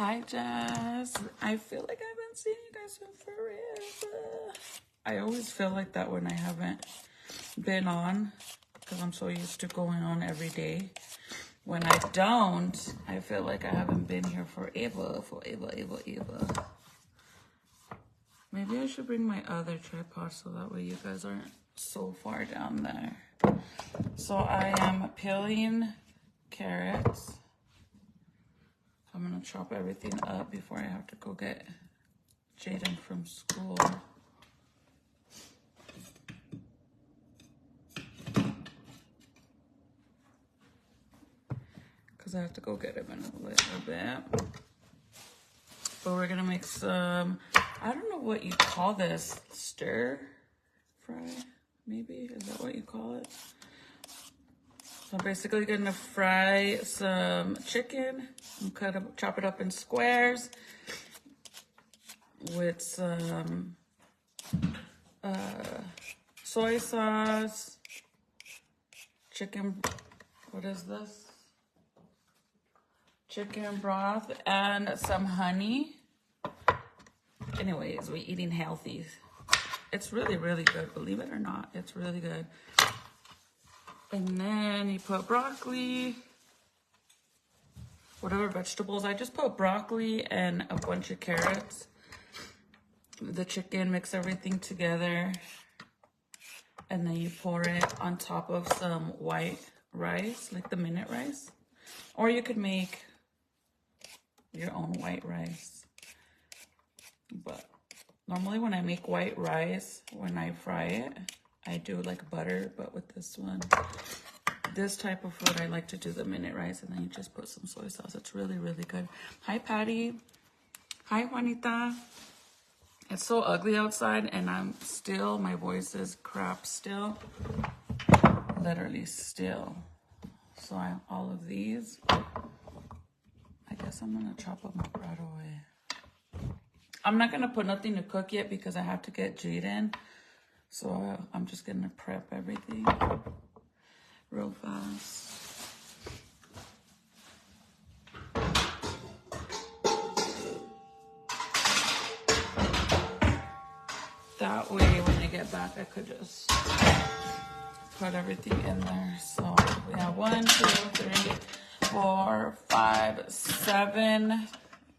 Hi, Jazz. I feel like I haven't seen you guys in forever. I always feel like that when I haven't been on because I'm so used to going on every day. When I don't, I feel like I haven't been here forever. Maybe I should bring my other tripod so that way you guys aren't so far down there. So I am peeling carrots. I'm gonna chop everything up before I have to go get Jaden from school. Because I have to go get him in a little bit. But we're gonna make some, I don't know what you call this, stir fry, maybe? Is that what you call it? So I'm basically gonna fry some chicken and chop it up in squares with some soy sauce, chicken, what is this? Chicken broth and some honey. Anyways, we're eating healthy. It's really, really good, believe it or not, it's really good. And then you put broccoli, whatever vegetables. I just put broccoli and a bunch of carrots. The chicken, mix everything together. And then you pour it on top of some white rice, like the minute rice. Or you could make your own white rice. But normally when I make white rice, when I fry it, I do like butter, but with this one, this type of food, I like to do the minute rice, and then you just put some soy sauce. It's really, really good. Hi, Patty. Hi, Juanita. It's so ugly outside, and I'm still, my voice is crap still. Literally still. So all of these, I guess I'm going to chop them up right away. I'm not going to put nothing to cook yet because I have to get Jaden. So I'm just going to prep everything real fast. That way, when I get back, I could just put everything in there. So we have 1, 2, 3, 4, 5, 7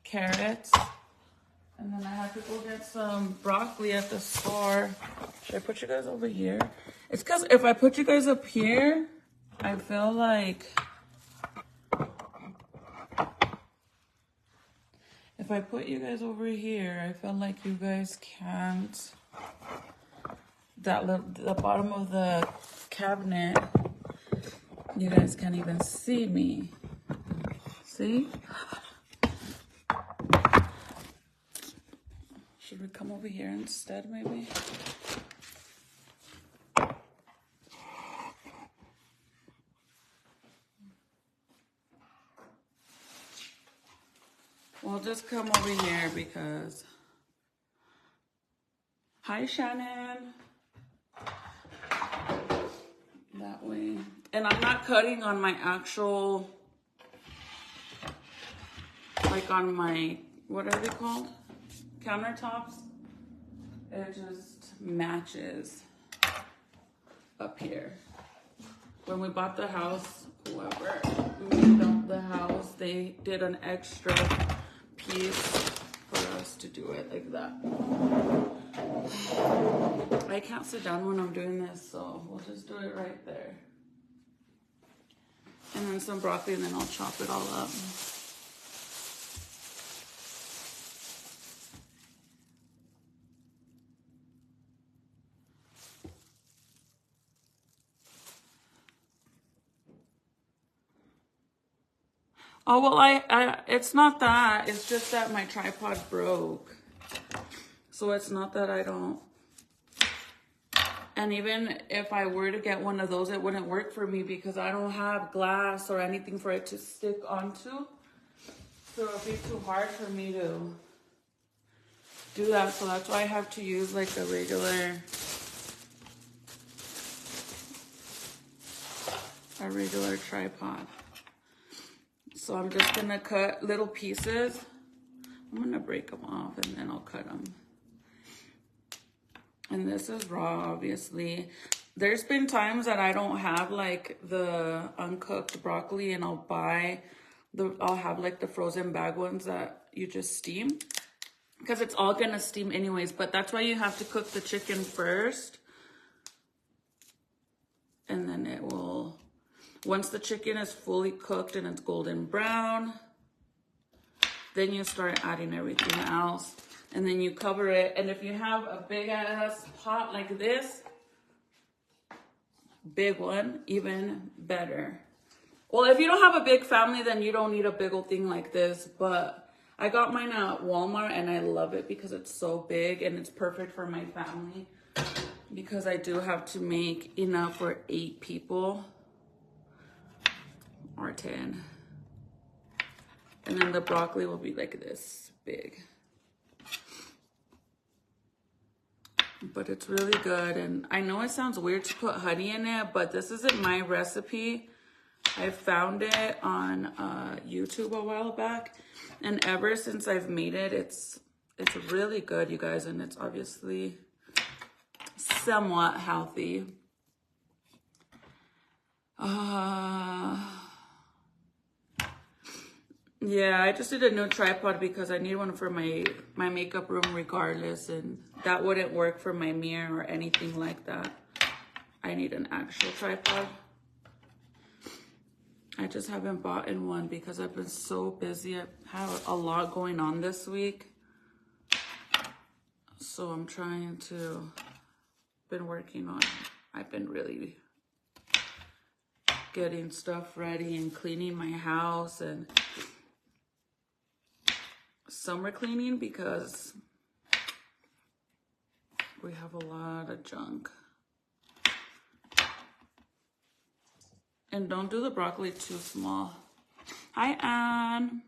carrots. And then I have to go get some broccoli at the store. Should I put you guys over here? It's because if I put you guys up here, I feel like if I put you guys over here, I feel like you guys can't, the bottom of the cabinet, you guys can't even see me. See? Should we come over here instead, maybe? We'll just come over here because... Hi, Shannon. That way. And I'm not cutting on my actual... Like on my... What are they called? Countertops. It just matches up here. When we bought the house, whoever made the house, they did an extra piece for us to do it like that. I can't sit down when I'm doing this, so we'll just do it right there. And then some broccoli, and then I'll chop it all up. Oh, well, it's not that. It's just that my tripod broke. So it's not that I don't. And even if I were to get one of those, it wouldn't work for me because I don't have glass or anything for it to stick onto. So it'd be too hard for me to do that. So that's why I have to use like a regular tripod. So I'm just gonna cut little pieces I'm gonna break them off and then I'll cut them. And this is raw, obviously. There's been times that I don't have like the uncooked broccoli, and I'll have like the frozen bag ones that you just steam, because it's all gonna steam anyways. But that's why you have to cook the chicken first, and then it will, once the chicken is fully cooked and it's golden brown, then you start adding everything else, and then you cover it. And if you have a big ass pot like this, big one, even better. Well, if you don't have a big family, then you don't need a big old thing like this. But I got mine at Walmart and I love it because it's so big and it's perfect for my family, because I do have to make enough for 8 people or 10. And then the broccoli will be like this big. But it's really good. And I know it sounds weird to put honey in it, but this isn't my recipe. I found it on YouTube a while back, and ever since I've made it, it's really good, you guys. And it's obviously somewhat healthy. Yeah, I just did a new tripod because I need one for my makeup room regardless, and that wouldn't work for my mirror or anything like that. I need an actual tripod. I just haven't bought in one because I've been so busy. I have a lot going on this week. So I'm trying to, been working on, I've been really getting stuff ready and cleaning my house and summer cleaning, because we have a lot of junk. And don't do the broccoli too small. Hi, Anne.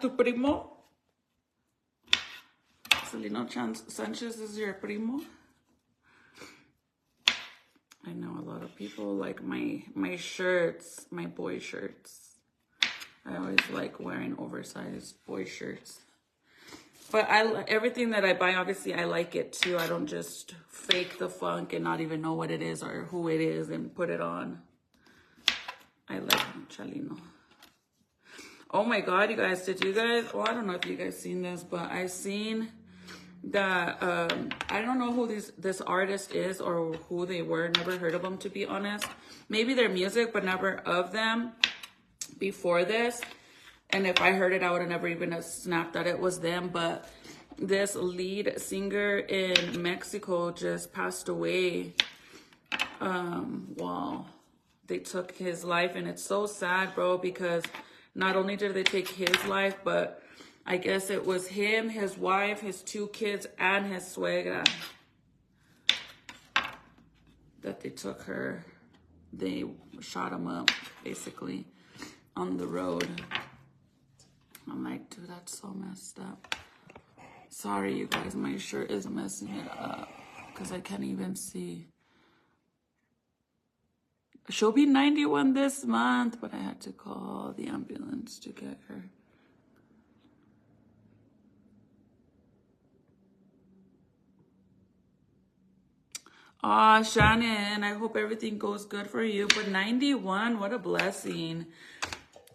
Tu primo? Celino Sanchez is your primo? I know a lot of people like my shirts, my boy shirts. I always like wearing oversized boy shirts. But everything that I buy, obviously, I like it too. I don't just fake the funk and not even know what it is or who it is and put it on. I like Chalino. Oh my God, you guys, well, I don't know if you guys seen this, but I seen that, I don't know who this artist is or who they were. Never heard of them, to be honest. Maybe their music, but never of them before this. And if I heard it, I would have never even snapped that it was them. But this lead singer in Mexico just passed away. Well, they took his life, and it's so sad, bro, because not only did they take his life, but I guess it was him, his wife, his 2 kids, and his suegra that they took her. They shot him up, basically, on the road. I'm like, dude, that's so messed up. Sorry, you guys, my shirt is messing it up because I can't even see. She'll be 91 this month, but I had to call the ambulance to get her. Aw, Shannon, I hope everything goes good for you. But 91, what a blessing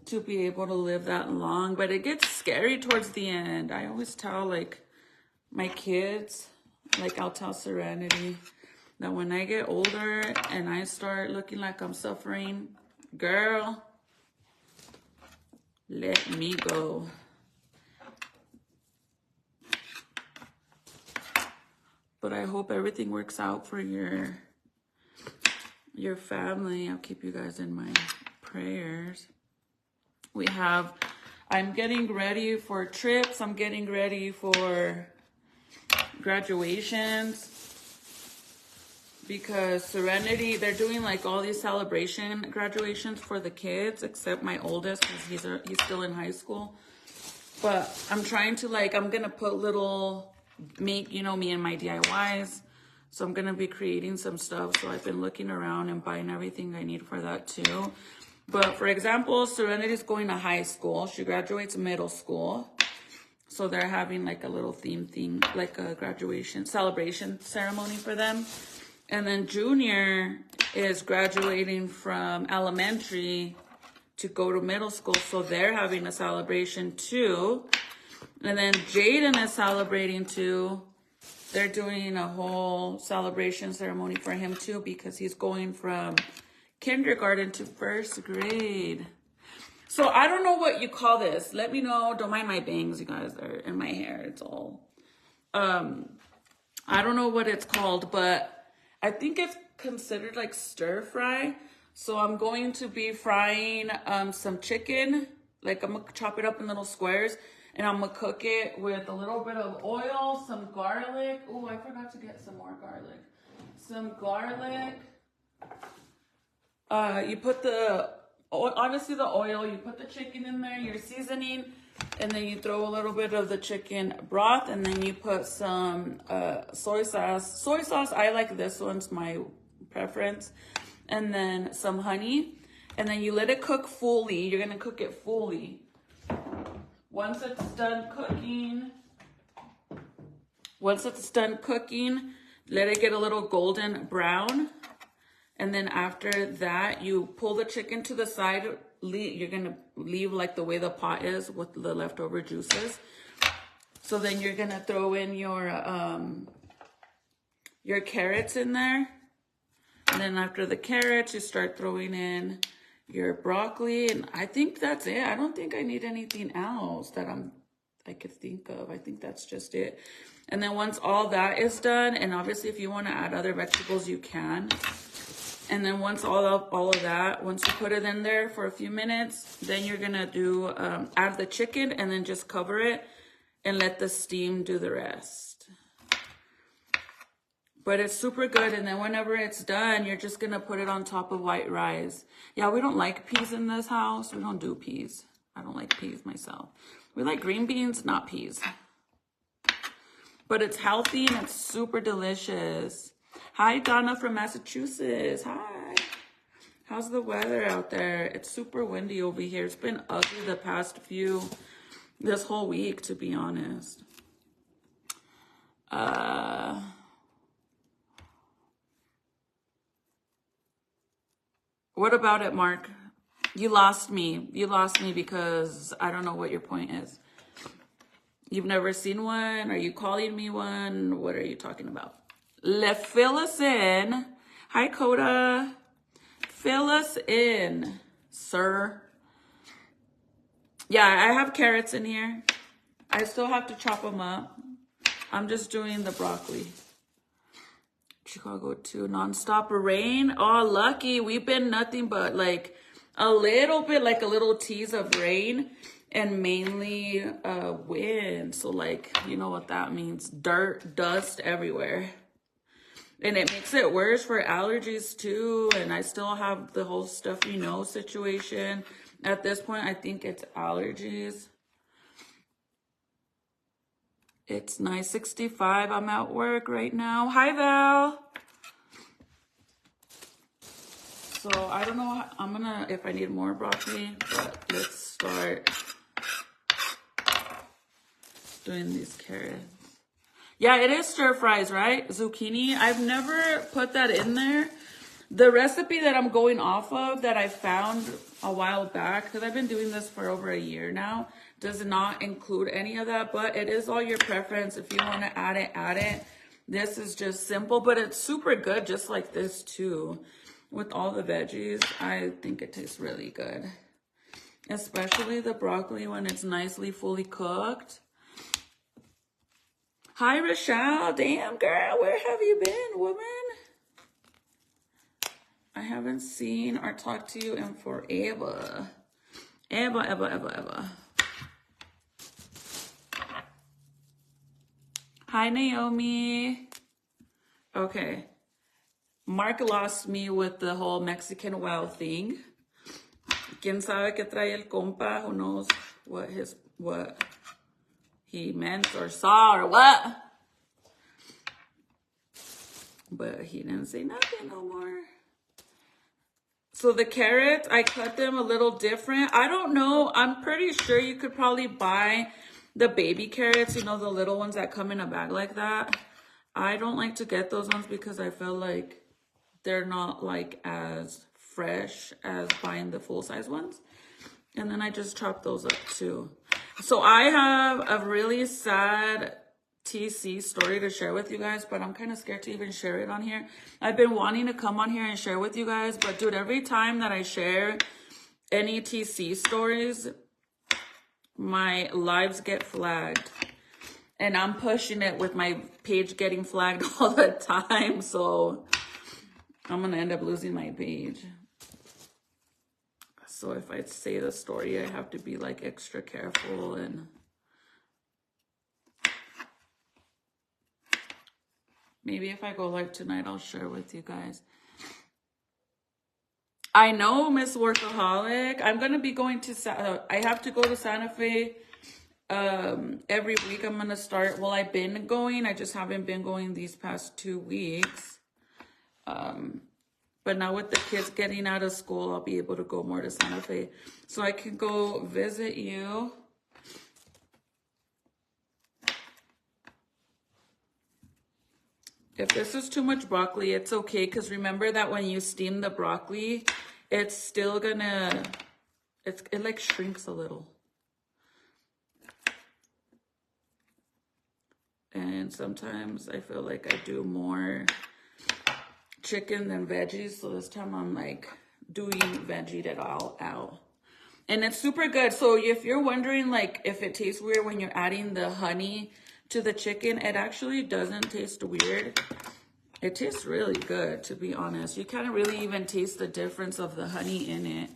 to be able to live that long. But it gets scary towards the end. I always tell, like, my kids, like, I'll tell Serenity that when I get older and I start looking like I'm suffering, girl, let me go. But I hope everything works out for your family. I'll keep you guys in my prayers. I'm getting ready for trips. I'm getting ready for graduations. Because Serenity, they're doing like all these celebration graduations for the kids, except my oldest, because he's still in high school. But I'm trying to, like, I'm going to put me and my DIYs. So I'm going to be creating some stuff. So I've been looking around and buying everything I need for that too. But for example, Serenity's going to high school. She graduates middle school. So they're having like a little theme thing, like a graduation celebration ceremony for them. And then Junior is graduating from elementary to go to middle school. So they're having a celebration too. And then Jaden is celebrating too. They're doing a whole celebration ceremony for him too, because he's going from kindergarten to first grade. So I don't know what you call this. Let me know. Don't mind my bangs, you guys, are in my hair. It's all, I don't know what it's called, but I think it's considered like stir fry. So I'm going to be frying some chicken. Like I'm gonna chop it up in little squares, and I'm gonna cook it with a little bit of oil, some garlic. Oh, I forgot to get some more garlic. Some garlic. You put the, honestly, the oil, you put the chicken in there, your seasoning, and then you throw a little bit of the chicken broth, and then you put some soy sauce. Soy sauce, I like this one's my preference. And then some honey, and then you let it cook fully. You're gonna cook it fully. Once it's done cooking, let it get a little golden brown. And then after that, you pull the chicken to the side. You're gonna leave like the way the pot is with the leftover juices. So then you're gonna throw in your carrots in there. And then after the carrots, you start throwing in your broccoli. And I think that's it. I don't think I need anything else that I could think of. I think that's just it. And then once all that is done, and obviously if you want to add other vegetables, you can. And then once all of that, once you put it in there for a few minutes, then you're gonna do add the chicken, and then just cover it and let the steam do the rest. But it's super good. And then whenever it's done, you're just gonna put it on top of white rice. Yeah, we don't like peas in this house. We don't do peas. I don't like peas myself. We like green beans, not peas. But it's healthy and it's super delicious. Hi, Donna from Massachusetts. Hi. How's the weather out there? It's super windy over here. It's been ugly this whole week, to be honest. What about it, Mark? You lost me. You lost me because I don't know what your point is. You've never seen one? Are you calling me one? What are you talking about? Fill us in. Hi, Coda. Fill us in, sir. Yeah, I have carrots in here. I still have to chop them up. I'm just doing the broccoli. Chicago too, nonstop rain. Oh, lucky. We've been nothing but like a little bit, like a little tease of rain, and mainly wind. So like, you know what that means. Dirt, dust everywhere. And it makes it worse for allergies too. And I still have the whole stuffy nose situation. At this point, I think it's allergies. It's 9:65. I'm at work right now. Hi, Val. So I don't know. I'm gonna, if I need more broccoli, but let's start doing these carrots. Yeah, it is stir fries, right? Zucchini. I've never put that in there. The recipe that I'm going off of that I found a while back, because I've been doing this for over a year now, does not include any of that, but it is all your preference. If you want to add it, add it. This is just simple, but it's super good just like this too. With all the veggies, I think it tastes really good. Especially the broccoli when it's nicely fully cooked. Hi, Rochelle. Damn, girl, where have you been, woman? I haven't seen or talked to you in forever. Ever. Hi, Naomi. Okay. Mark lost me with the whole Mexican wow thing. ¿Quién sabe qué trae el compa? Who knows what he meant or saw or what? But he didn't say nothing no more. So the carrots, I cut them a little different. I don't know. I'm pretty sure you could probably buy the baby carrots, you know, the little ones that come in a bag like that. I don't like to get those ones because I feel like they're not like as fresh as buying the full-size ones. And then I just chop those up too. So I have a really sad TC story to share with you guys, but I'm kind of scared to even share it on here. I've been wanting to come on here and share with you guys, but dude, every time that I share any TC stories, my lives get flagged. And I'm pushing it with my page getting flagged all the time, so I'm gonna end up losing my page. So if I say the story, I have to be like extra careful. And maybe if I go live tonight, I'll share with you guys. I know, Miss Workaholic. I'm gonna be going to I have to go to Santa Fe every week. I'm gonna start. Well, I've been going, I just haven't been going these past 2 weeks. But now with the kids getting out of school, I'll be able to go more to Santa Fe. So I can go visit you. If this is too much broccoli, it's okay. Because remember that when you steam the broccoli, it's still gonna, it like shrinks a little. And sometimes I feel like I do more chicken than veggies, so this time I'm like doing veggie it all out, and it's super good. So if you're wondering like if it tastes weird when you're adding the honey to the chicken, it actually doesn't taste weird. It tastes really good, to be honest. You can't really even taste the difference of the honey in it.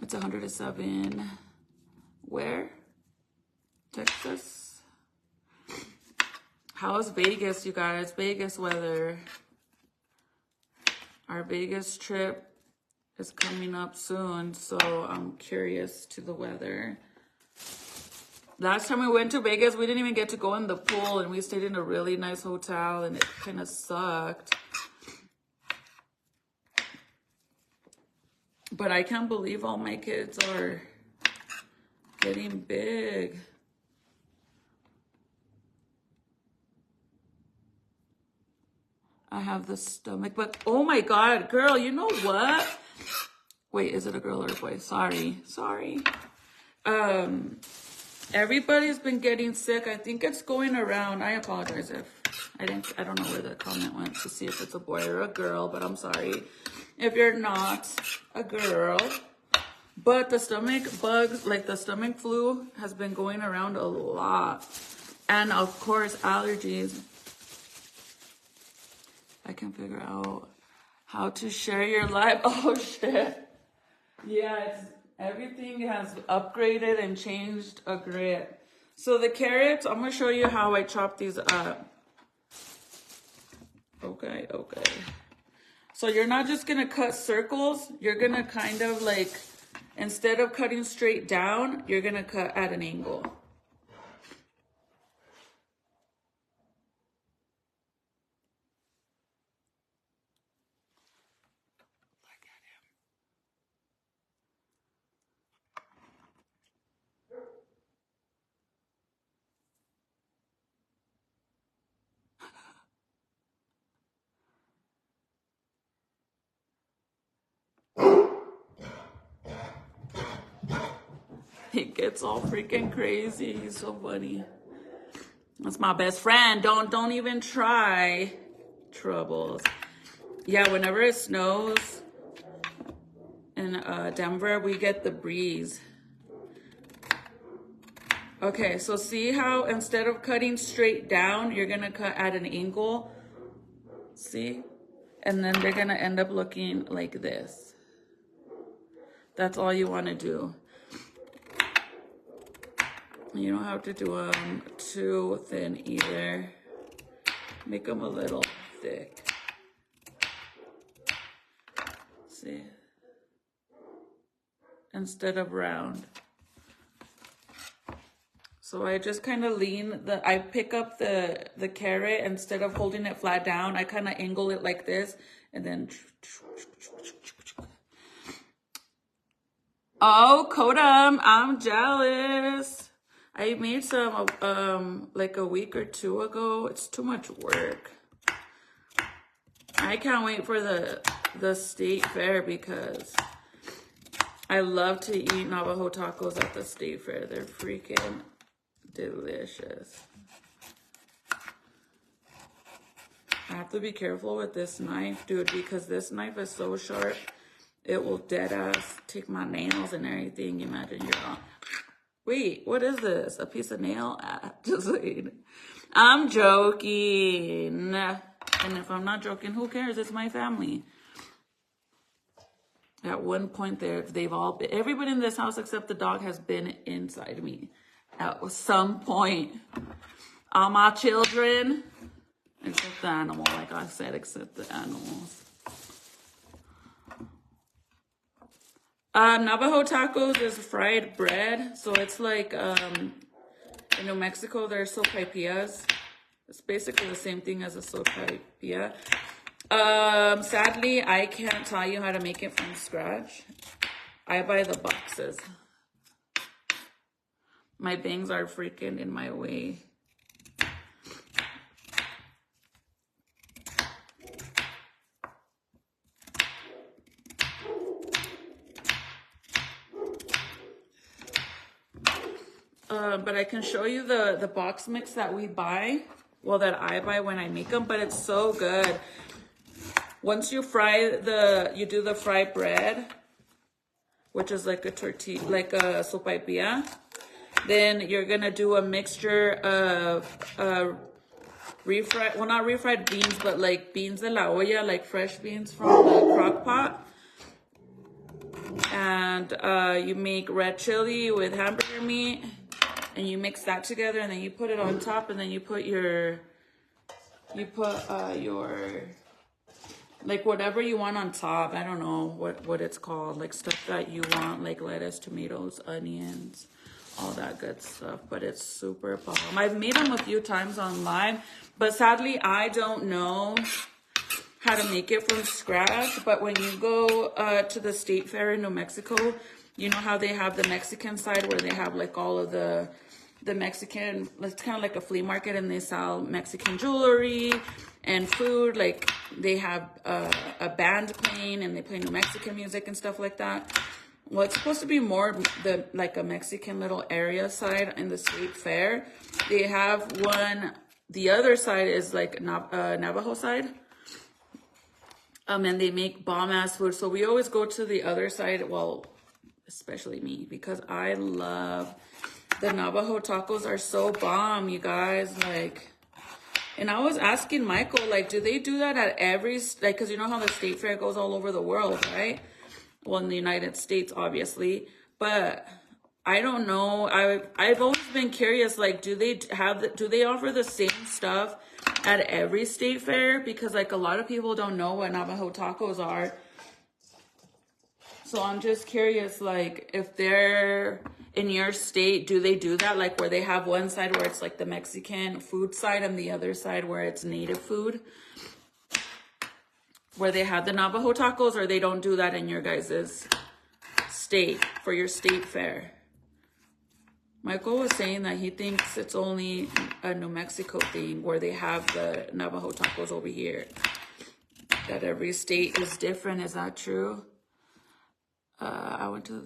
It's 107. Where? Texas. How's Vegas, you guys? Vegas weather. Our Vegas trip is coming up soon, so I'm curious to the weather. Last time we went to Vegas, we didn't even get to go in the pool, and we stayed in a really nice hotel, and it kind of sucked. But I can't believe all my kids are getting big. I have the stomach, but oh my God, girl, you know what? Wait, is it a girl or a boy? Sorry. Everybody's been getting sick. I think it's going around. I apologize if I don't know where the comment went to see if it's a boy or a girl, but I'm sorry if you're not a girl. But the stomach bugs, like the stomach flu, has been going around a lot. And of course, allergies. I can figure out how to share your live. Oh shit. Yeah, everything has upgraded and changed a grit. So the carrots, I'm gonna show you how I chop these up. Okay. So you're not just gonna cut circles, you're gonna kind of like, instead of cutting straight down, you're gonna cut at an angle. He gets all freaking crazy. He's so funny. That's my best friend. Don't even try. Troubles. Yeah, whenever it snows in Denver, we get the breeze. Okay, so see how instead of cutting straight down, you're gonna cut at an angle. See? And then they're gonna end up looking like this. That's all you wanna do. You don't have to do them too thin either. Make them a little thick. See? Instead of round. So I just kind of I pick up the carrot, instead of holding it flat down, I kind of angle it like this, and then Oh, Kodam, I'm jealous. I made some like a week or two ago. It's too much work. I can't wait for the state fair because I love to eat Navajo tacos at the state fair. They're freaking delicious. I have to be careful with this knife, dude, because this knife is so sharp. It will dead ass take my nails and everything. Imagine you're on. Wait, what is this? A piece of nail? Just wait. I'm joking. And if I'm not joking, who cares? It's my family. At one point, they've all been, everybody in this house except the dog has been inside me. At some point. All my children, except the animal, like I said, except the animals. Navajo tacos is fried bread. So it's like, in New Mexico, there's sopapillas. It's basically the same thing as a sopapilla. Sadly, I can't tell you how to make it from scratch. I buy the boxes. My bangs are freaking in my way. But I can show you the box mix that we buy. Well, that I buy when I make them, but it's so good. Once you you do the fried bread, which is like a tortilla, like a sopapilla, then you're gonna do a mixture of refried, well, not refried beans, but like beans de la olla, like fresh beans from the crock pot. And you make red chili with hamburger meat. And you mix that together, and then you put it on top, and then you put your like whatever you want on top. I don't know what it's called, like stuff that you want, like lettuce, tomatoes, onions, all that good stuff. But it's super bomb. I've made them a few times online, but sadly I don't know how to make it from scratch. But when you go to the state fair in New Mexico, you know how they have the Mexican side where they have like all of the Mexican, it's kind of like a flea market, and they sell Mexican jewelry and food. Like they have a band playing, and they play New Mexican music and stuff like that. Well, it's supposed to be more like a Mexican little area side in the state fair. They have one, the other side is like Navajo side. And they make bomb ass food. So we always go to the other side. Well, especially me, because I love the Navajo tacos. Are so bomb, you guys. Like, and I was asking Michael, like, do they do that at every, like, because you know how the state fair goes all over the world, right? Well, in the United States, obviously, but I don't know. I've always been curious, like, do they offer the same stuff at every state fair? Because like a lot of people don't know what Navajo tacos are. So I'm just curious, like, if they're in your state, do they do that? Like where they have one side where it's like the Mexican food side and the other side where it's native food? Where they have the Navajo tacos, or they don't do that in your guys' state for your state fair? Michael was saying that he thinks it's only a New Mexico thing where they have the Navajo tacos over here. That every state is different. Is that true? I went to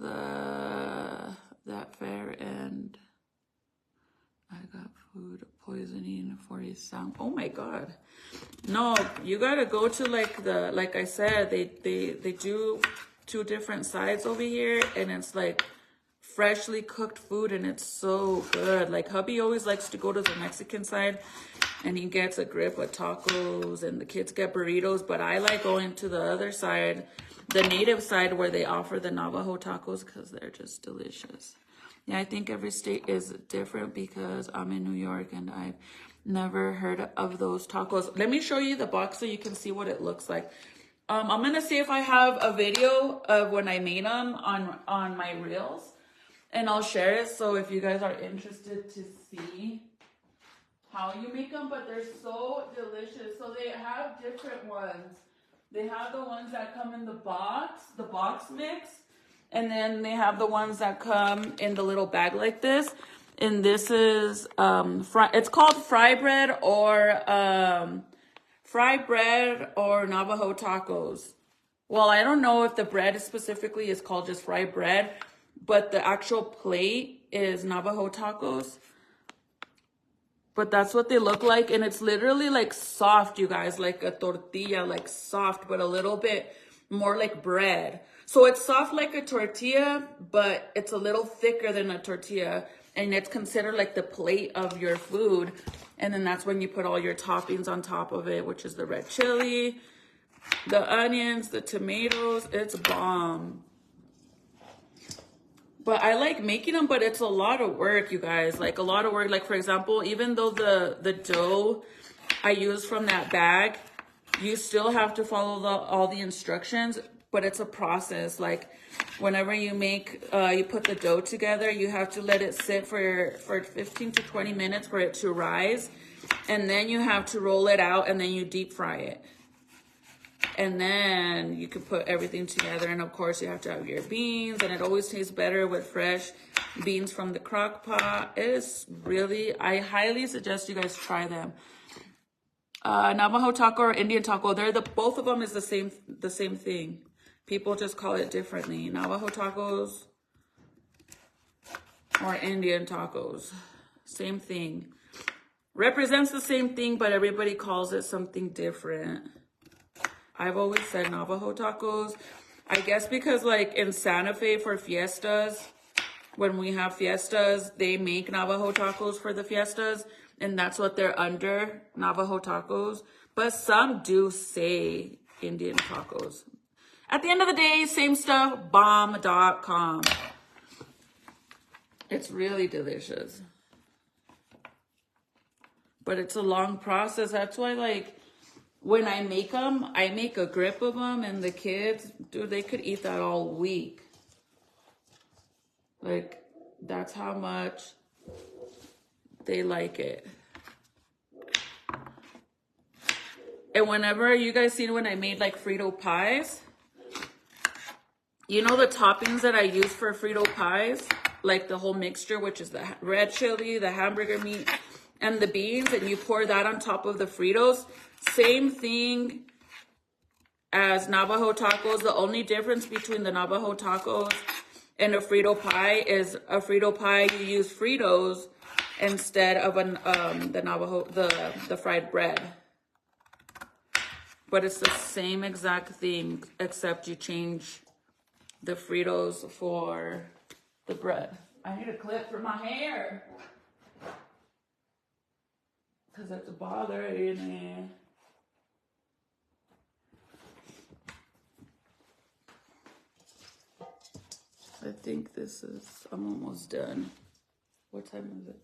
that fair and I got food poisoning for a sound. Oh my God. No, you gotta go to like I said, they do two different sides over here, and it's like freshly cooked food, and it's so good. Like hubby always likes to go to the Mexican side and he gets a grip of tacos and the kids get burritos, but I like going to the other side, the native side, where they offer the Navajo tacos, because they're just delicious. Yeah, I think every state is different because I'm in New York and I've never heard of those tacos. Let me show you the box so you can see what it looks like. I'm gonna see if I have a video of when I made them on my reels, and I'll share it. So if you guys are interested to see how you make them, but they're so delicious. So they have different ones. They have the ones that come in the box mix. And then they have the ones that come in the little bag like this. And this is, it's called fry bread or Navajo tacos. Well, I don't know if the bread specifically is called just fried bread, but the actual plate is Navajo tacos. But that's what they look like. And it's literally like soft, you guys, like a tortilla, like soft, but a little bit more like bread. So it's soft like a tortilla, but it's a little thicker than a tortilla. And it's considered like the plate of your food. And then that's when you put all your toppings on top of it, which is the red chili, the onions, the tomatoes. It's bomb. But I like making them, but it's a lot of work, you guys. Like a lot of work. Like for example, even though the dough I use from that bag, you still have to follow all the instructions, but it's a process. Like whenever you make, you put the dough together, you have to let it sit for 15 to 20 minutes for it to rise. And then you have to roll it out and then you deep fry it. And then you can put everything together. And of course you have to have your beans, and it always tastes better with fresh beans from the crock pot. It is really, I highly suggest you guys try them. Navajo taco or Indian taco, both of them is the same thing. People just call it differently. Navajo tacos or Indian tacos, same thing. Represents the same thing, but everybody calls it something different. I've always said Navajo tacos. I guess because like in Santa Fe for fiestas, when we have fiestas, they make Navajo tacos for the fiestas. And that's what they're under, Navajo tacos. But some do say Indian tacos. At the end of the day, same stuff, bomb.com. It's really delicious. But it's a long process. That's why, like, when I make them, I make a grip of them. And the kids, dude, they could eat that all week. Like, that's how much they like it. And whenever you guys seen when I made like Frito pies, you know the toppings that I use for Frito pies, like the whole mixture, which is the red chili, the hamburger meat, and the beans, and you pour that on top of the Fritos. Same thing as Navajo tacos. The only difference between the Navajo tacos and a Frito pie is a Frito pie, you use Fritos instead of the fried bread. But it's the same exact thing, except you change the Fritos for the bread. I need a clip for my hair, because it's bothering me. I think I'm almost done. What time is it?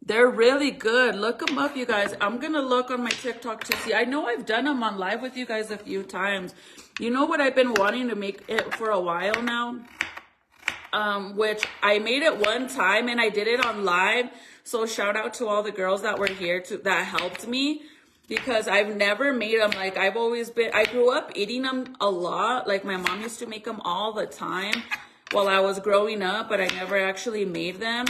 They're really good. Look them up, you guys. I'm going to look on my TikTok to see. I know I've done them on live with you guys a few times. You know what? I've been wanting to make it for a while now. Which I made it one time and I did it on live. So shout out to all the girls that were here that helped me. Because I've never made them. Like, I grew up eating them a lot. Like, my mom used to make them all the time while I was growing up, but I never actually made them.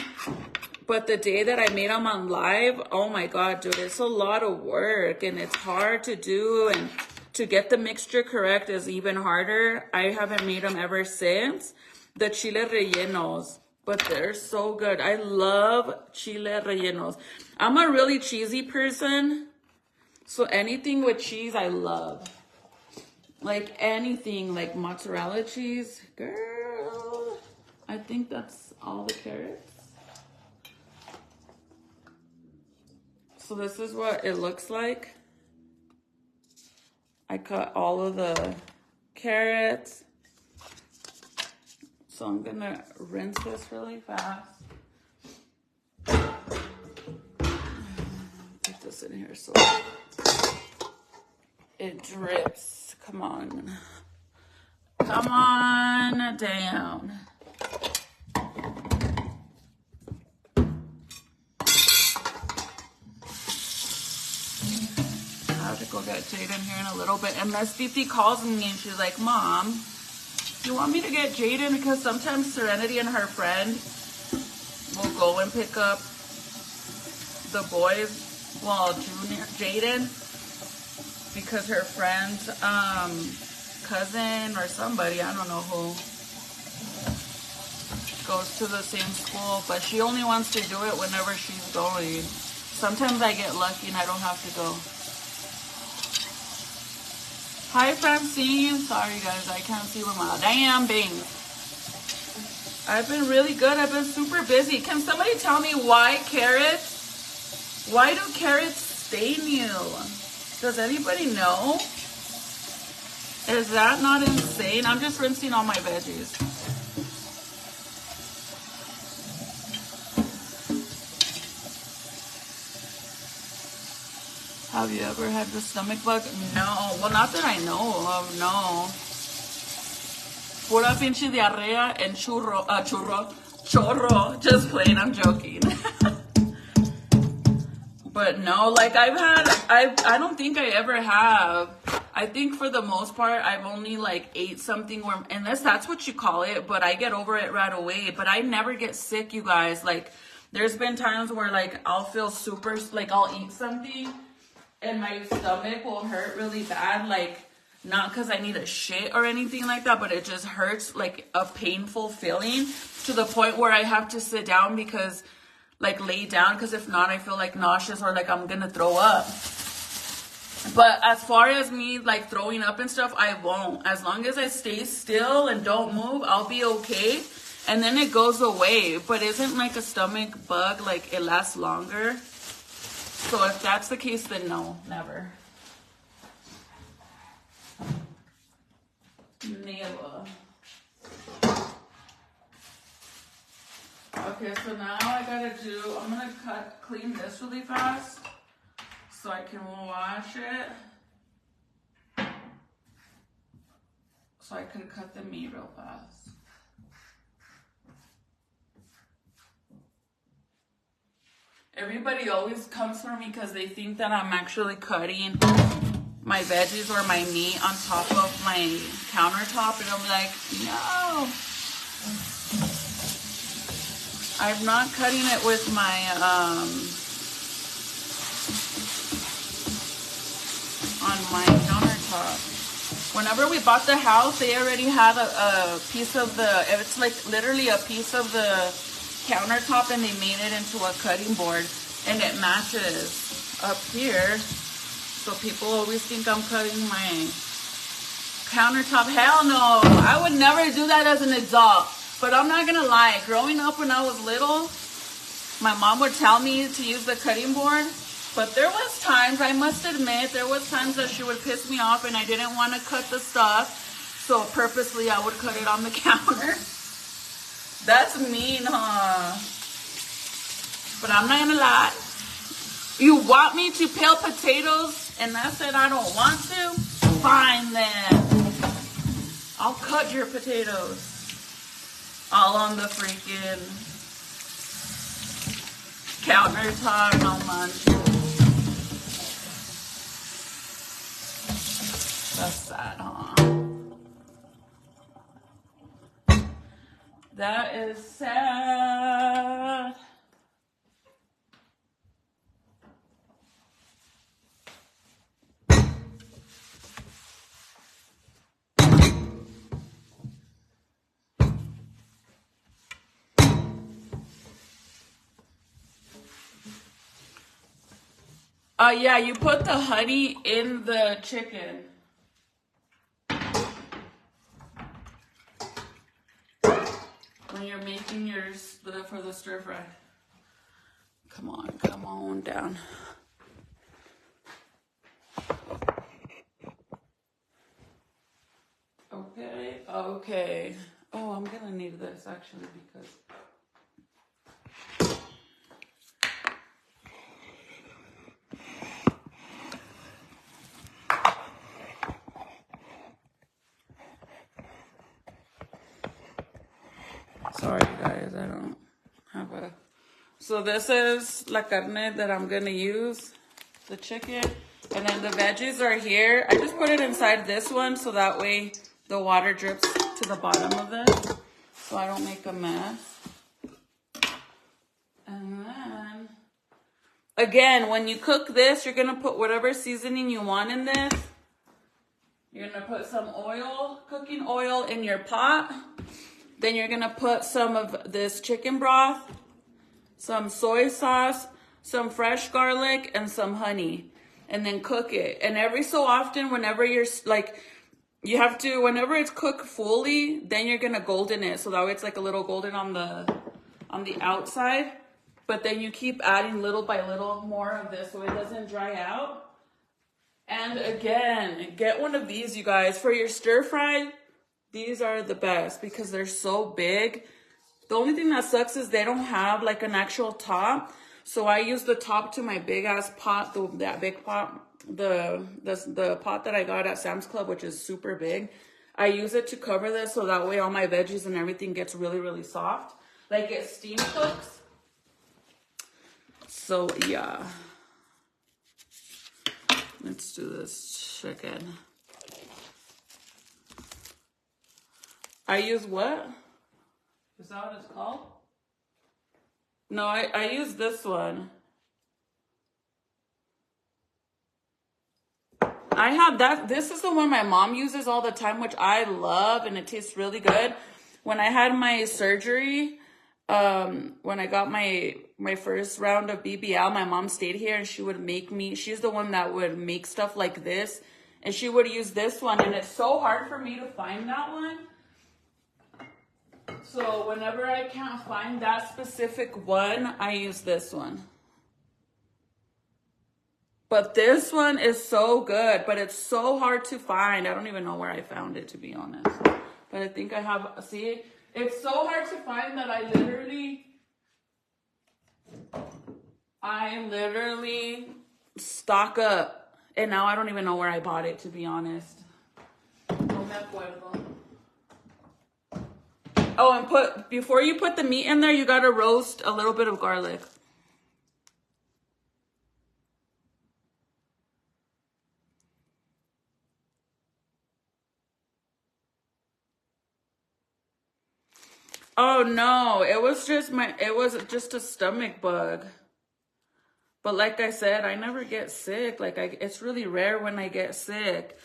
But the day that I made them on live, oh my God, dude, it's a lot of work and it's hard to do. And to get the mixture correct is even harder. I haven't made them ever since. The chile rellenos, but they're so good. I love chile rellenos. I'm a really cheesy person. So anything with cheese, I love. Like anything, like mozzarella cheese. Girl, I think that's all the carrots. So this is what it looks like. I cut all of the carrots. So I'm gonna rinse this really fast. Put this in here so it drips. Come on. Come on down. I have to go get Jade in here in a little bit. And Miss Fifi calls me and she's like, Mom, You want me to get Jaden? Because sometimes Serenity and her friend will go and pick up the boys. Well, Jaden, because her friend's cousin or somebody, I don't know who, goes to the same school, but she only wants to do it whenever she's going. Sometimes I get lucky and I don't have to go. Hi, Francine. Sorry, guys, I can't see with my damn things. I've been really good. I've been super busy. Can somebody tell me why do carrots stain you? Does anybody know? Is that not insane? I'm just rinsing all my veggies. Have you ever had the stomach bug? No. Well, not that I know of, no. Pura pinche diarrhea and churro. Just plain, I'm joking. But no, like I don't think I ever have. I think for the most part, I've only like ate something where, unless that's what you call it, but I get over it right away. But I never get sick, you guys. Like, there's been times where like I'll feel super, like I'll eat something and my stomach will hurt really bad, like not because I need a shit or anything like that, but it just hurts, like a painful feeling to the point where I have to sit down because, like, lay down, because if not, I feel like nauseous or like I'm gonna throw up. But as far as me like throwing up and stuff, I won't. As long as I stay still and don't move, I'll be okay. And then it goes away. But isn't like a stomach bug, like it lasts longer? So if that's the case, then no, never. Never. Okay, so now I gotta I'm gonna clean this really fast so I can wash it. So I can cut the meat real fast. Everybody always comes for me because they think that I'm actually cutting my veggies or my meat on top of my countertop, and I'm like, no. I'm not cutting it with my, on my countertop. Whenever we bought the house, they already had a piece of it's like literally a piece of the countertop, and they made it into a cutting board, and it matches up here. So people always think I'm cutting my countertop. Hell no, I would never do that as an adult. But I'm not gonna lie, growing up when I was little, my mom would tell me to use the cutting board, but there was times, I must admit, there was times that she would piss me off and I didn't want to cut the stuff, so purposely I would cut it on the counter. That's mean, huh? But I'm not gonna lie. You want me to peel potatoes and I said I don't want to? Fine then. I'll cut your potatoes. All on the freaking countertop, no man. That's sad, huh? That is sad. Yeah, you put the honey in the chicken. When you're making yours for the stir fry. Come on down. Okay. Oh, I'm gonna need this actually because sorry guys, I don't have a... So this is la carne that I'm gonna use, the chicken, and then the veggies are here. I just put it inside this one so that way the water drips to the bottom of this so I don't make a mess. And then, again, when you cook this, you're going to put whatever seasoning you want in this. You're going to put some oil, cooking oil in your pot. Then you're going to put some of this chicken broth, some soy sauce, some fresh garlic, and some honey. And then cook it. And every so often, whenever you're like, you have to, whenever it's cooked fully, then you're going to golden it. So that way it's like a little golden on the outside. But then you keep adding little by little more of this so it doesn't dry out. And again, get one of these, you guys. For your stir fry, these are the best because they're so big. The only thing that sucks is they don't have like an actual top. So I use the top to my big ass pot, that big pot, the pot that I got at Sam's Club, which is super big. I use it to cover this so that way all my veggies and everything gets really, really soft. Like it steam cooks. So yeah. Let's do this chicken. I use what? Is that what it's called? No, I use this one. I have that. This is the one my mom uses all the time, which I love, and it tastes really good. When I had my surgery, when I got my first round of BBL, my mom stayed here and she would make me, she's the one that would make stuff like this, and she would use this one, and it's so hard for me to find that one. So whenever I can't find that specific one, I use this one. But this one is so good, but it's so hard to find. I don't even know where I found it, to be honest. But I think I have, see, it's so hard to find that I literally stock up. And now I don't even know where I bought it, to be honest. No me acuerdo. Oh, and before you put the meat in there, you gotta roast a little bit of garlic. Oh no, it was just a stomach bug. But like I said, I never get sick. It's really rare when I get sick.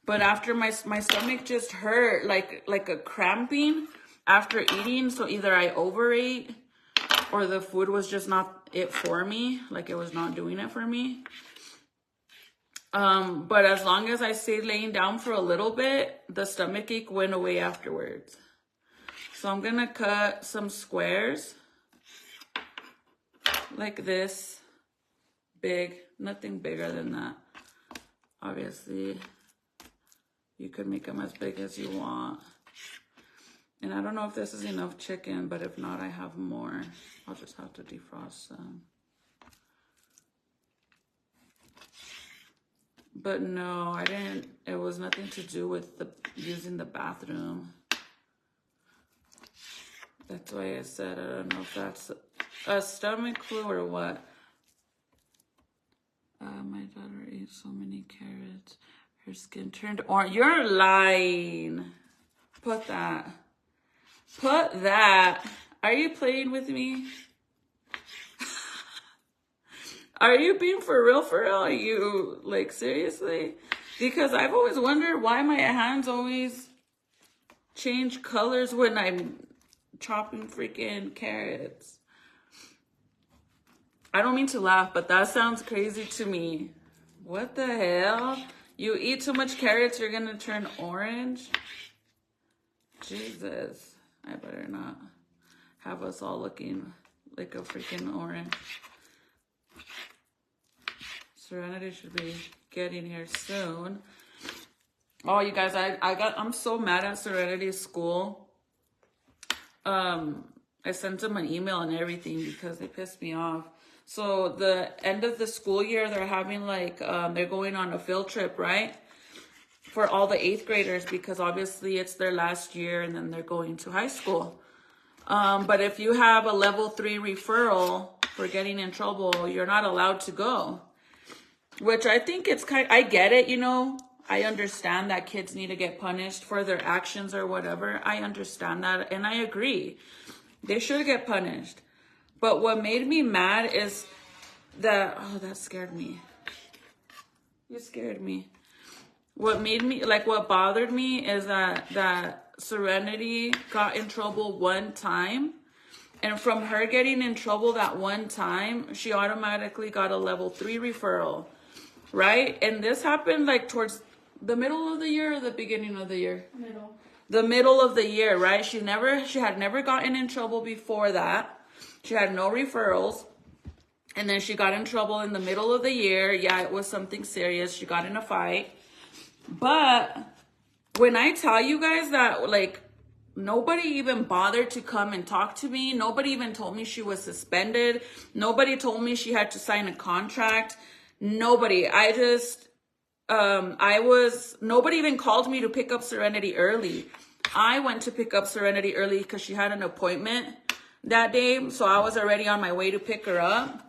But after my stomach just hurt, like a cramping after eating. So either I overate or the food was just not it for me. Like it was not doing it for me. But as long as I stayed laying down for a little bit, the stomach ache went away afterwards. So I'm gonna cut some squares like this, big, nothing bigger than that. Obviously, you could make them as big as you want. And I don't know if this is enough chicken, but if not, I have more. I'll just have to defrost some. But no, I didn't, it was nothing to do with using the bathroom. That's why I said, I don't know if that's a stomach flu or what. My daughter ate so many carrots. Her skin turned orange. You're lying. Put that. Put that. Are you playing with me? Are you being for real, for real? Are you, like, seriously? Because I've always wondered why my hands always change colors when I'm chopping freaking carrots. I don't mean to laugh, but that sounds crazy to me. What the hell? You eat too much carrots, you're gonna turn orange? Jesus. I better not have us all looking like a freaking orange. Serenity should be getting here soon. Oh, you guys, I'm so mad at Serenity's school. I sent them an email and everything because they pissed me off. So the end of the school year, they're having like, they're going on a field trip, right? For all the 8th graders, because obviously it's their last year and then they're going to high school. But if you have a level 3 referral for getting in trouble, you're not allowed to go. Which I think it's I get it, you know. I understand that kids need to get punished for their actions or whatever. I understand that, and I agree. They should get punished. But what made me mad is that, oh, that scared me. You scared me. What made me, like, what bothered me is that Serenity got in trouble one time. And from her getting in trouble that one time, she automatically got a level 3 referral, right? And this happened like towards the middle of the year or the beginning of the year? Middle. The middle of the year, right? She had never gotten in trouble before that. She had no referrals. And then she got in trouble in the middle of the year. Yeah, it was something serious. She got in a fight. But when I tell you guys that, like, nobody even bothered to come and talk to me. Nobody even told me she was suspended. Nobody told me she had to sign a contract. Nobody. Nobody even called me to pick up Serenity early. I went to pick up Serenity early because she had an appointment that day. So I was already on my way to pick her up.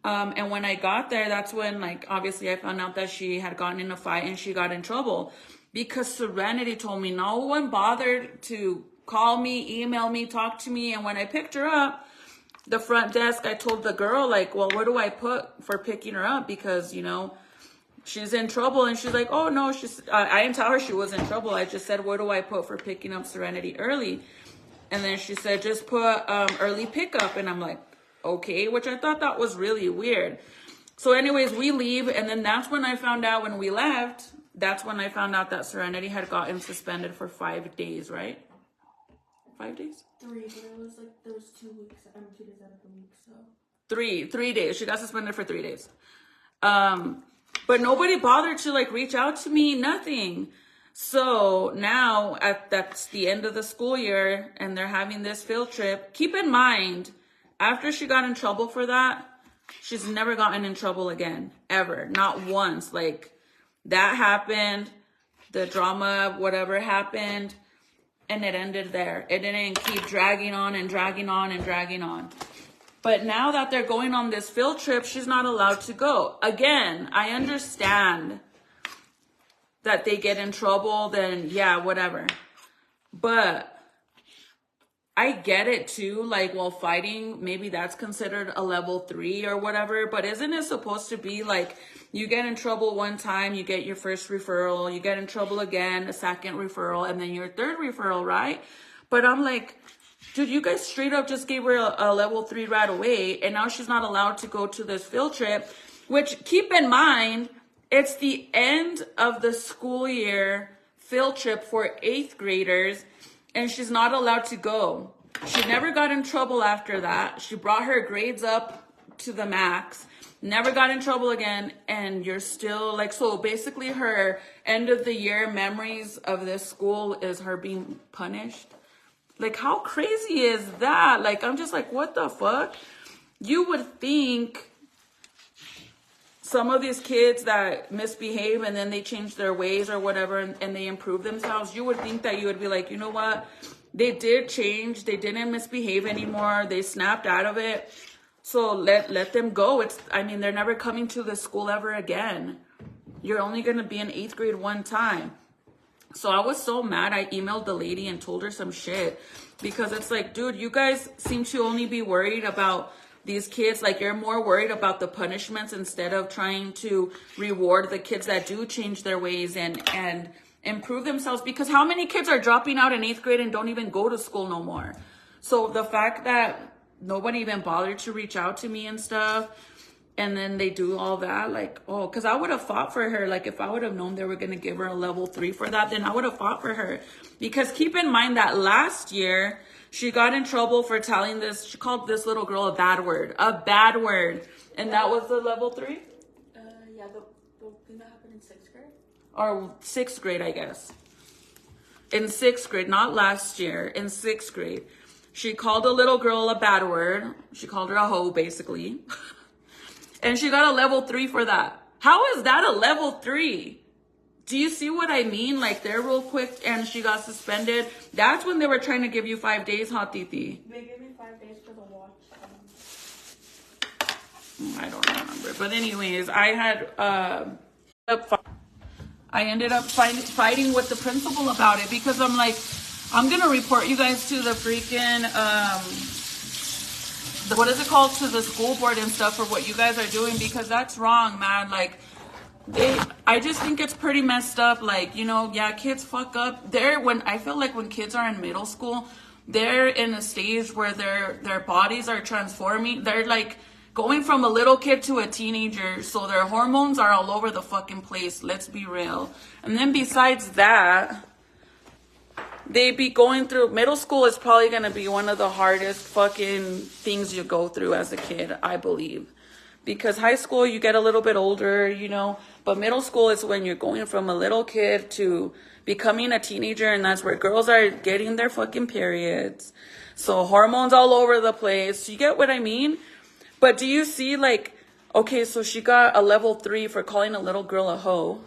And when I got there, that's when, like, obviously I found out that she had gotten in a fight and she got in trouble. Because Serenity told me no one bothered to call me, email me, talk to me. And when I picked her up, the front desk, I told the girl, like, well, what do I put for picking her up? Because, you know, she's in trouble. And she's like, oh, no, I didn't tell her she was in trouble. I just said, what do I put for picking up Serenity early? And then she said, just put early pickup. And I'm like, okay, which I thought that was really weird. So anyways, we leave. And then that's when I found out when we left. That's when I found out that Serenity had gotten suspended for 5 days, right? 5 days? 3, but it was like, there was 2 weeks, 2 days out of the week, so. 3 days. She got suspended for 3 days. But nobody bothered to, like, reach out to me, nothing. So now that's the end of the school year and they're having this field trip. Keep in mind, after she got in trouble for that, she's never gotten in trouble again, ever. Not once. Like, that happened, the drama, whatever happened, and it ended there. It didn't keep dragging on and dragging on and dragging on. But now that they're going on this field trip, she's not allowed to go. Again, I understand that they get in trouble, then yeah, whatever. But I get it too, like, while fighting, maybe that's considered a level 3 or whatever, but isn't it supposed to be like, you get in trouble one time, you get your first referral, you get in trouble again, a second referral, and then your third referral, right? But I'm like, dude, you guys straight up just gave her a level 3 right away, and now she's not allowed to go to this field trip, which, keep in mind, it's the end of the school year field trip for 8th graders, and she's not allowed to go. She never got in trouble after that. She brought her grades up to the max, never got in trouble again, and you're still, like, so basically her end of the year memories of this school is her being punished. Like, how crazy is that? Like, I'm just like, what the fuck? You would think some of these kids that misbehave and then they change their ways or whatever and they improve themselves, you would think that you would be like, you know what? They did change. They didn't misbehave anymore. They snapped out of it. So let them go. They're never coming to the school ever again. You're only going to be in 8th grade one time. So I was so mad. I emailed the lady and told her some shit because it's like, dude, you guys seem to only be worried about these kids. Like, you're more worried about the punishments instead of trying to reward the kids that do change their ways and improve themselves. Because how many kids are dropping out in 8th grade and don't even go to school no more? So the fact that nobody even bothered to reach out to me and stuff, and then they do all that, like, oh, because I would have fought for her. Like, if I would have known they were going to give her a level 3 for that, then I would have fought for her. Because keep in mind that last year, she got in trouble for telling this, she called this little girl a bad word. A bad word. And that was the level 3? Yeah, the thing that happened in 6th grade? Or 6th grade, I guess. In 6th grade, not last year, in 6th grade. She called a little girl a bad word. She called her a hoe, basically. And she got a level 3 for that. How is that a level 3? Do you see what I mean? Like, they're real quick and she got suspended. That's when they were trying to give you 5 days, Hot Titi. They gave me 5 days for the watch. I don't remember. But anyways, I I ended up fighting with the principal about it because I'm like, I'm going to report you guys to the freaking, what is it called, to the school board and stuff for what you guys are doing, because that's wrong, man. Like, I just think it's pretty messed up. Like, you know, yeah, kids fuck up. I feel like when kids are in middle school, they're in a stage where their bodies are transforming. They're like going from a little kid to a teenager, so their hormones are all over the fucking place. Let's be real. And then besides that, they be going through, middle school is probably going to be one of the hardest fucking things you go through as a kid, I believe. Because high school, you get a little bit older, you know, but middle school is when you're going from a little kid to becoming a teenager, and that's where girls are getting their fucking periods. So hormones all over the place. You get what I mean? But do you see, like, okay, so she got a level 3 for calling a little girl a hoe.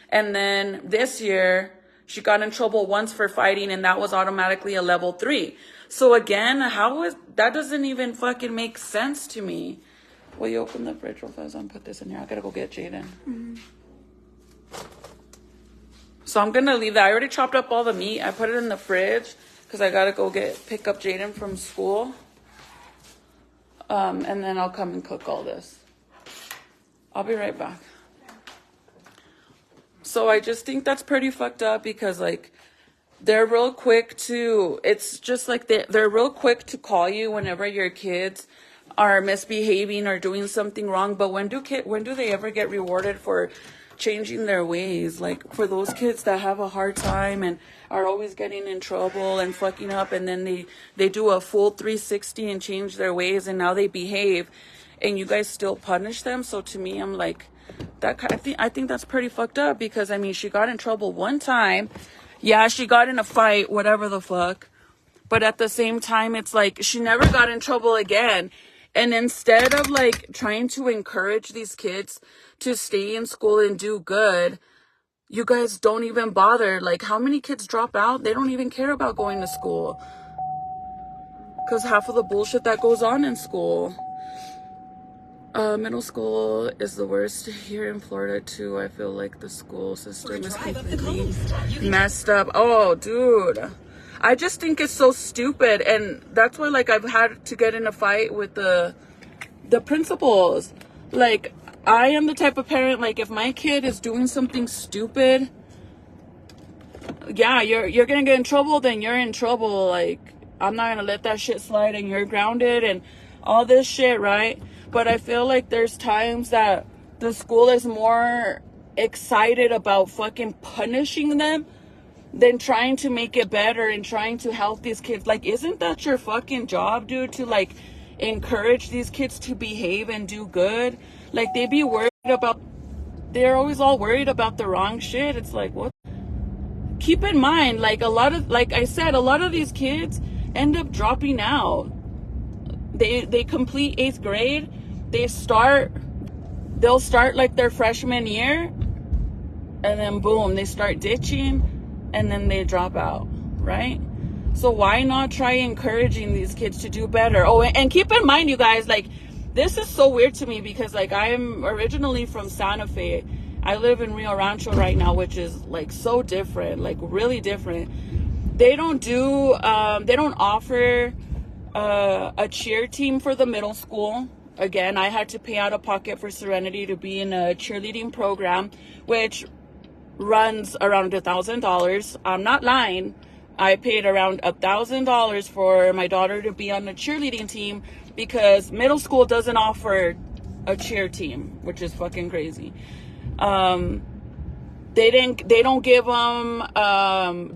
And then this year, she got in trouble once for fighting, and that was automatically a level 3. So again, that doesn't even fucking make sense to me. Will you open the fridge real fast and put this in here? I gotta go get Jaden. Mm-hmm. So I'm gonna leave that. I already chopped up all the meat. I put it in the fridge because I gotta go pick up Jaden from school. And then I'll come and cook all this. I'll be right back. So I just think that's pretty fucked up because, like, they're real quick to, it's just like they're real quick to call you whenever your kids are misbehaving or doing something wrong. But when do they ever get rewarded for changing their ways? Like, for those kids that have a hard time and are always getting in trouble and fucking up, and then they do a full 360 and change their ways, and now they behave, and you guys still punish them. So to me, I'm like, I think that's pretty fucked up because, I mean, she got in trouble one time. Yeah, she got in a fight, whatever the fuck. But at the same time, it's like she never got in trouble again. And instead of, like, trying to encourage these kids to stay in school and do good, you guys don't even bother. Like, how many kids drop out? They don't even care about going to school because half of the bullshit that goes on in school. Middle school is the worst here in Florida too. I feel like the school system is completely messed up. Oh, dude. I just think it's so stupid, and that's why, like, I've had to get in a fight with the principals. Like, I am the type of parent, like, if my kid is doing something stupid, yeah, you're gonna get in trouble, then you're in trouble. Like, I'm not gonna let that shit slide, and you're grounded and all this shit, right? But I feel like there's times that the school is more excited about fucking punishing them than trying to make it better and trying to help these kids. Like, isn't that your fucking job, dude? To, like, encourage these kids to behave and do good? Like, they're always all worried about the wrong shit. It's like, what? Keep in mind, like, like I said, a lot of these kids end up dropping out. They complete 8th grade. They'll start like their freshman year, and then boom, they start ditching, and then they drop out, right? So why not try encouraging these kids to do better? Oh, and keep in mind, you guys, like, this is so weird to me because, like, I am originally from Santa Fe. I live in Rio Rancho right now, which is, like, so different, like, really different. They don't offer a cheer team for the middle school. Again, I had to pay out of pocket for Serenity to be in a cheerleading program, which runs around $1,000. I'm not lying. I paid around $1,000 for my daughter to be on the cheerleading team because middle school doesn't offer a cheer team, which is fucking crazy. They don't give them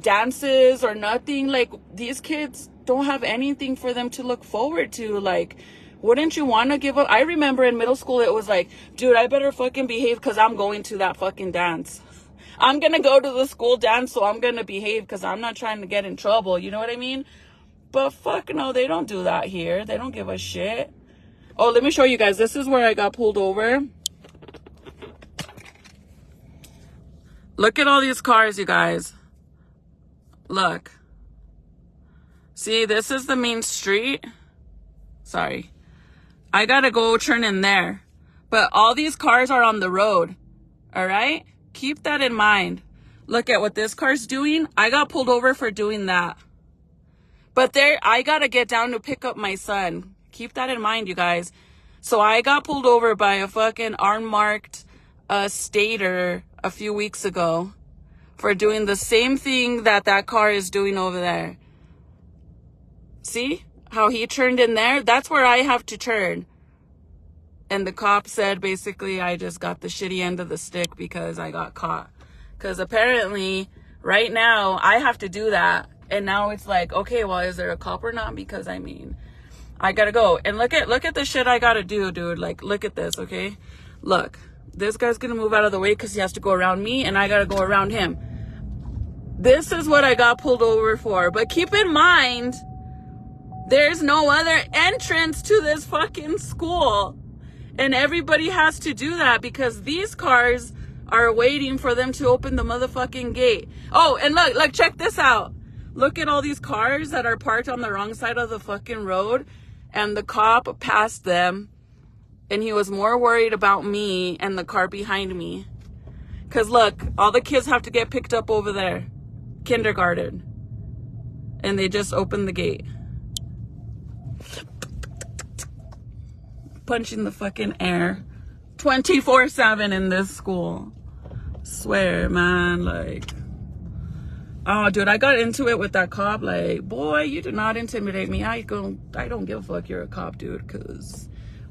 dances or nothing. Like, these kids don't have anything for them to look forward to. Like, wouldn't you want to give up? I remember in middle school, it was like, dude, I better fucking behave because I'm going to that fucking dance. I'm going to go to the school dance, so I'm going to behave because I'm not trying to get in trouble. You know what I mean? But fuck no, they don't do that here. They don't give a shit. Oh, let me show you guys. This is where I got pulled over. Look at all these cars, you guys. Look. See, this is the main street. Sorry. I gotta go turn in there. But all these cars are on the road. All right? Keep that in mind. Look at what this car's doing. I got pulled over for doing that. But I got to get down to pick up my son. Keep that in mind, you guys. So I got pulled over by a fucking unmarked stater a few weeks ago for doing the same thing that car is doing over there. See how he turned in there? That's where I have to turn. And the cop said, basically, I just got the shitty end of the stick because I got caught. Because apparently, right now, I have to do that. And now it's like, okay, well, is there a cop or not? Because, I mean, I gotta go. And look at the shit I gotta do, dude. Like, look at this, okay? Look, this guy's gonna move out of the way because he has to go around me, and I gotta go around him. This is what I got pulled over for. But keep in mind, there's no other entrance to this fucking school. And everybody has to do that because these cars are waiting for them to open the motherfucking gate. Oh, and look, check this out. Look at all these cars that are parked on the wrong side of the fucking road. And the cop passed them. And he was more worried about me and the car behind me. Because look, all the kids have to get picked up over there. Kindergarten. And they just opened the gate. Punching the fucking air 24/7 in this school. Swear, man, like, oh, dude, I got into it with that cop. Like, boy, you do not intimidate me. I don't give a fuck. You're a cop, dude, because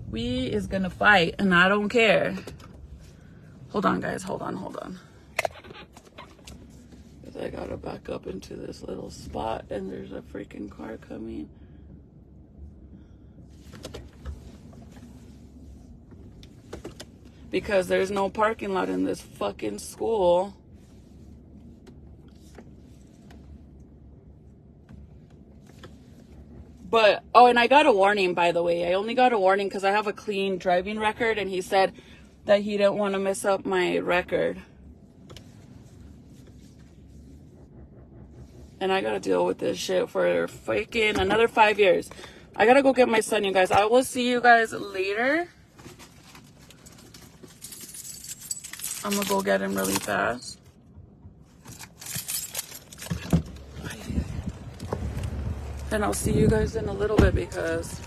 we is gonna fight, and I don't care. Hold on, guys. Hold on. Because I gotta back up into this little spot, and there's a freaking car coming. Because there's no parking lot in this fucking school. But, oh, and I got a warning, by the way. I only got a warning because I have a clean driving record, and he said that he didn't want to mess up my record. And I got to deal with this shit for freaking another 5 years. I got to go get my son, you guys. I will see you guys later. I'm gonna go get him really fast. And I'll see you guys in a little bit because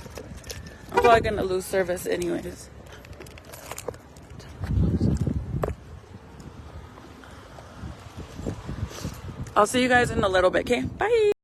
I'm probably gonna lose service anyways. I'll see you guys in a little bit, okay? Bye.